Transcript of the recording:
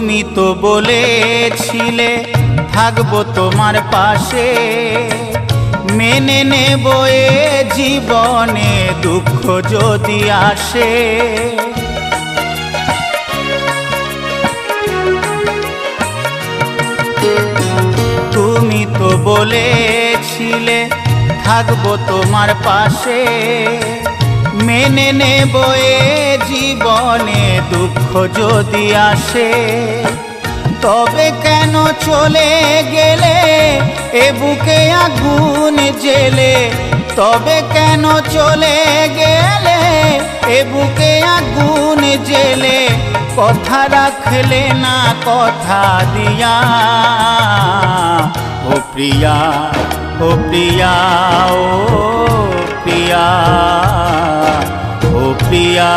তুমি তো বলেছিলে থাকবো তোমার পাশে, মেনে নেব এ জীবনে দুঃখ যদি আসে। তুমি তো বলেছিলে থাকবো তোমার পাশে, মেনে নেব এ জীবনে দুঃখ যদি আসে। তবে কেন চলে গেলে এ বুকে আগুন জেলে, তবে কেন চলে গেলে এ বুকে আগুন জেলে, কথা রাখলে না কথা দিয়া। ও প্রিয়া, ও প্রিয়া, ও প্রিয়া, ও প্রিয়া।